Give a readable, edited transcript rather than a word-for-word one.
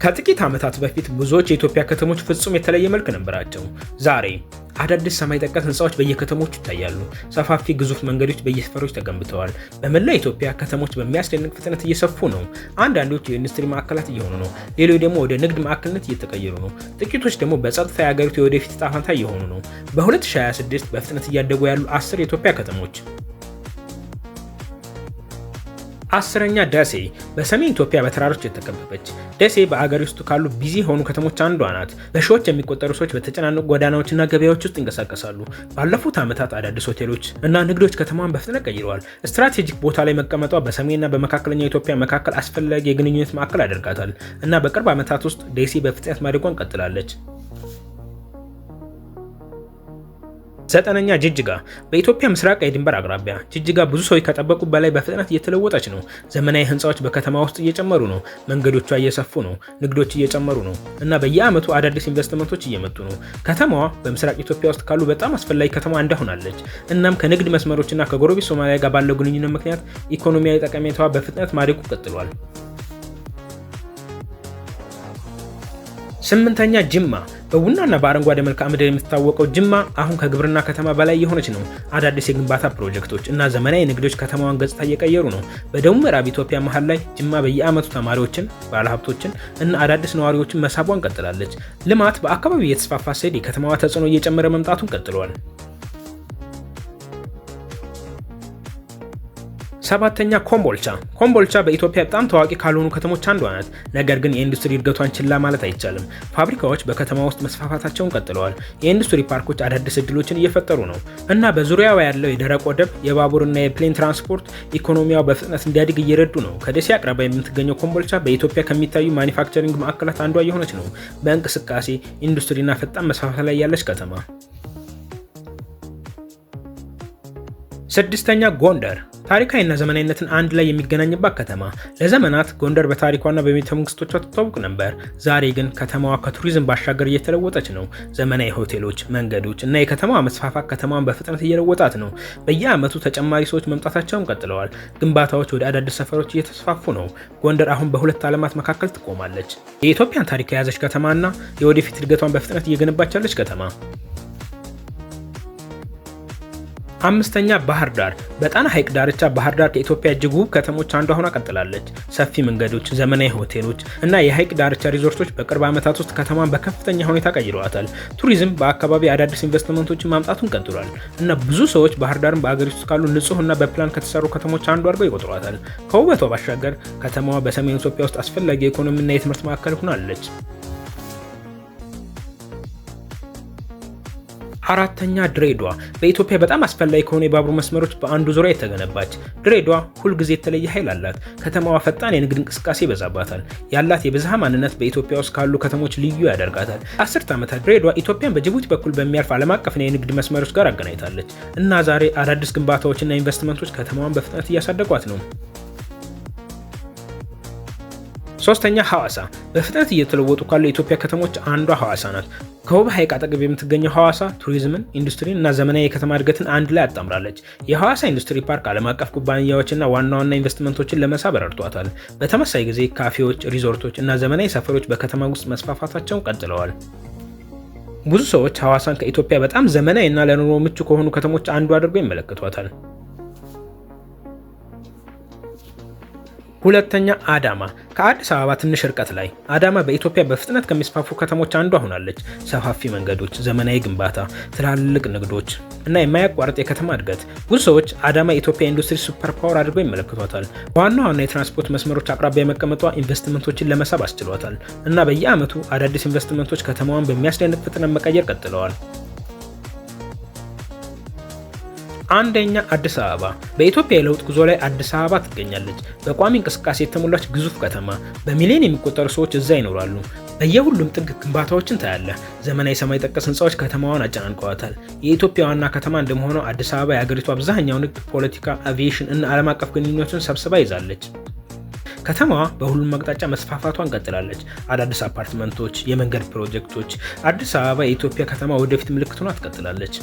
ከጥቂት ዓመታት በፊት ብዙዎች የኢትዮጵያ ከተሞች ፍጹም የተለየ መልክ ነበራቸው። ዛሬ አዳዲስ ሰማይ ጠቀስ ህንፃዎች በየከተሞቹ ይታያሉ። ሰፋፊ ግዙፍ መንገዶች በየሰፈሮች ተገንብተዋል። በመላ ኢትዮጵያ ከተሞች በሚያስደንቅ ፍጥነት እየሰፉ ነው። አንዳንዶች የኢንዱስትሪ ማዕከላት እየሆኑ ነው፣ ሌሎች ደግሞ ወደ ንግድ ማዕከልነት እየተቀየሩ ነው። ጥቂቶች ደግሞ በጸጥታ የሀገሪቱ የወደፊት ዕጣ ፈንታ እየሆኑ ነው። በ2026 በፍጥነት እያደጉ ያሉ 10 የኢትዮጵያ ከተሞች። 10ኛ ደሴ በሰሜን ኢትዮጵያ በተራሮች የተከበበች። ደሴ በአገር ውስጥ ካሉ ቢዚ የሆኑ ከተሞች አንዷ ናት። በሺዎች የሚቆጠሩ ሰዎች በተጨናነቁ ጎዳናዎችና ገበያዎች ውስጥ ይንቀሳቀሳሉ። ባለፉት ዓመታት አዳዲስ ሆቴሎች እና ንግዶች ከተማዋን በፍጥነት ቀይረዋል። ስትራቴጂክ ቦታ ላይ መቀመጧ በሰሜንና በመካከለኛ ኢትዮጵያ መካከል አስፈላጊ የግንኙነት ማዕከል አድርጋታል እና በቅርብ ዓመታት ውስጥ ደሴ በፍጥነት ማደጓን ቀጥላለች። 9ኛ ጅጅጋ በኢትዮጵያ ምስራቃዊ ድንበር አቅራቢያ። ጅጅጋ ብዙ ሰዎች ከጠበቁ በላይ በፍጥነት እየተለወጠች ነው። ዘመናዊ ህንፃዎች በከተማ ውስጥ እየጨመሩ ነው። መንገዶቿ እየሰፉ ነው። ንግዶች እየጨመሩ ነው እና በየዓመቱ አዳዲስ ኢንቨስትመንቶች እየመጡ ነው። ከተማዋ በምስራቅ ኢትዮጵያ ውስጥ ካሉ በጣም አስፈላጊ ከተማ አንዷ ሆናለች። እናም ከንግድ መስመሮችና ከጎረቤት ሶማሊያ ጋር ባለው ግንኙነት ምክንያት ኢኮኖሚያዊ ጠቀሜታዋ በፍጥነት ማደጉ ቀጥሏል። 8ኛ ጅማ በቡናና በአረንጓዴ መልክዓ ምድር የምትታወቀው ጅማ አሁን ከግብርና ከተማ በላይ የሆነች ነው። አዳዲስ የግንባታ ፕሮጀክቶች እና ዘመናዊ ንግዶች ከተማዋን ገጽታ እየቀየሩ ነው። በደቡብ ምዕራብ ኢትዮጵያ መሃል ላይ ጅማ በየዓመቱ ተማሪዎችን፣ ባለሀብቶችን እና አዳዲስ ነዋሪዎችን መሳቧን ቀጥላለች። ልማት በአካባቢው እየተስፋፋ ሲሄድ የከተማዋ ተጽዕኖ እየጨመረ መምጣቱን ቀጥሏል። 7ኛ ኮምቦልቻ። ኮምቦልቻ በኢትዮጵያ በጣም ታዋቂ ካልሆኑ ከተሞች አንዷ ናት። ነገር ግን የኢንዱስትሪ እድገቷን ችላ ማለት አይቻልም። ፋብሪካዎች በከተማ ውስጥ መስፋፋታቸውን ቀጥለዋል። የኢንዱስትሪ ፓርኮች አዳዲስ እድሎችን እየፈጠሩ ነው እና በዙሪያዋ ያለው የደረቅ ወደብ፣ የባቡርና የፕሌን ትራንስፖርት ኢኮኖሚያው በፍጥነት እንዲያድግ እየረዱ ነው። ከደሴ አቅራቢያ የምትገኘው ኮምቦልቻ በኢትዮጵያ ከሚታዩ ማኒፋክቸሪንግ ማዕከላት አንዷ እየሆነች ነው። በእንቅስቃሴ ኢንዱስትሪና ፈጣን መስፋፋት ላይ ያለች ከተማ። 6ኛ ጎንደር ታሪካዊና ዘመናዊነትን አንድ ላይ የሚገናኝባት ከተማ። ለዘመናት ጎንደር በታሪኳና በቤተ መንግስቶቿ ትታወቅ ነበር። ዛሬ ግን ከተማዋ ከቱሪዝም ባሻገር እየተለወጠች ነው። ዘመናዊ ሆቴሎች፣ መንገዶች እና የከተማዋ መስፋፋት ከተማዋን በፍጥነት እየለወጣት ነው። በየዓመቱ ተጨማሪ ሰዎች መምጣታቸውን ቀጥለዋል። ግንባታዎች ወደ አዳዲስ ሰፈሮች እየተስፋፉ ነው። ጎንደር አሁን በሁለት ዓለማት መካከል ትቆማለች። የኢትዮጵያን ታሪክ የያዘች ከተማና የወደፊት እድገቷን በፍጥነት እየገነባች ያለች ከተማ። 5ኛ ባህር ዳር በጣና ሐይቅ ዳርቻ ባህር ዳር ከኢትዮጵያ እጅግ ውብ ከተሞች አንዷ ሆና ቀጥላለች። ሰፊ መንገዶች፣ ዘመናዊ ሆቴሎች እና የሐይቅ ዳርቻ ሪዞርቶች በቅርብ ዓመታት ውስጥ ከተማን በከፍተኛ ሁኔታ ቀይረዋታል። ቱሪዝም በአካባቢ አዳዲስ ኢንቨስትመንቶችን ማምጣቱን ቀጥሏል እና ብዙ ሰዎች ባህር ዳርን በአገሪቱ ውስጥ ካሉ ንጹህ እና በፕላን ከተሰሩ ከተሞች አንዱ አድርገው ይቆጥሯታል። ከውበቷ ባሻገር ከተማዋ በሰሜን ኢትዮጵያ ውስጥ አስፈላጊ የኢኮኖሚና የትምህርት ማዕከል ሆናለች። 4ኛ ድሬዳዋ በኢትዮጵያ በጣም አስፈላጊ ከሆኑ የባቡር መስመሮች በአንዱ ዙሪያ የተገነባች። ድሬዳዋ ሁልጊዜ የተለየ ኃይል አላት። ከተማዋ ፈጣን የንግድ እንቅስቃሴ ይበዛባታል። ያላት የብዝሃ ማንነት በኢትዮጵያ ውስጥ ካሉ ከተሞች ልዩ ያደርጋታል። 10 ዓመታት ድሬዳዋ ኢትዮጵያን በጅቡቲ በኩል በሚያልፍ ዓለም አቀፍ የንግድ መስመሮች ጋር አገናኝታለች እና ዛሬ አዳዲስ ግንባታዎችና ኢንቨስትመንቶች ከተማዋን በፍጥነት እያሳደጓት ነው። 3ኛ ሐዋሳ በፍጥነት እየተለወጡ ካሉ የኢትዮጵያ ከተሞች አንዷ ሐዋሳ ናት። ከውብ ሐይቅ አጠገብ የምትገኘው ሐዋሳ ቱሪዝምን፣ ኢንዱስትሪን እና ዘመናዊ የከተማ እድገትን አንድ ላይ አጣምራለች። የሐዋሳ ኢንዱስትሪ ፓርክ ዓለም አቀፍ ኩባንያዎችና ዋና ዋና ኢንቨስትመንቶችን ለመሳብ ረድቷታል። በተመሳሳይ ጊዜ ካፌዎች፣ ሪዞርቶች እና ዘመናዊ ሰፈሮች በከተማ ውስጥ መስፋፋታቸውን ቀጥለዋል። ብዙ ሰዎች ሐዋሳን ከኢትዮጵያ በጣም ዘመናዊ እና ለኑሮ ምቹ ከሆኑ ከተሞች አንዱ አድርገው ይመለከቷታል። 2ኛ አዳማ ከአዲስ አበባ ትንሽ ርቀት ላይ። አዳማ በኢትዮጵያ በፍጥነት ከሚስፋፉ ከተሞች አንዷ ሆናለች። ሰፋፊ መንገዶች፣ ዘመናዊ ግንባታ፣ ትላልቅ ንግዶች እና የማያቋርጥ የከተማ እድገት። ብዙ ሰዎች አዳማ የኢትዮጵያ ኢንዱስትሪ ሱፐር ፓወር አድርገው ይመለከቷታል። ዋና ዋና የትራንስፖርት መስመሮች አቅራቢያ መቀመጧ ኢንቨስትመንቶችን ለመሳብ አስችሏታል እና በየዓመቱ አዳዲስ ኢንቨስትመንቶች ከተማዋን በሚያስደንቅ ፍጥነት መቀየር ቀጥለዋል። 1ኛ አዲስ አበባ በኢትዮጵያ የለውጥ ጉዞ ላይ አዲስ አበባ ትገኛለች። በቋሚ እንቅስቃሴ የተሞላች ግዙፍ ከተማ። በሚሊዮን የሚቆጠሩ ሰዎች እዛ ይኖራሉ። በየሁሉም ጥግ ግንባታዎችን ታያለህ። ዘመናዊ ሰማይ ጠቀስ ህንፃዎች ከተማዋን አጨናንቀዋታል። የኢትዮጵያ ዋና ከተማ እንደመሆኗ አዲስ አበባ የሀገሪቱ አብዛኛው ንግድ፣ ፖለቲካ፣ አቪዬሽን እና ዓለም አቀፍ ግንኙነቶችን ሰብስባ ይዛለች። ከተማዋ በሁሉም አቅጣጫ መስፋፋቷን ቀጥላለች። አዳዲስ አፓርትመንቶች፣ የመንገድ ፕሮጀክቶች። አዲስ አበባ የኢትዮጵያ ከተማ ወደፊት ምልክት ሆና ትቀጥላለች።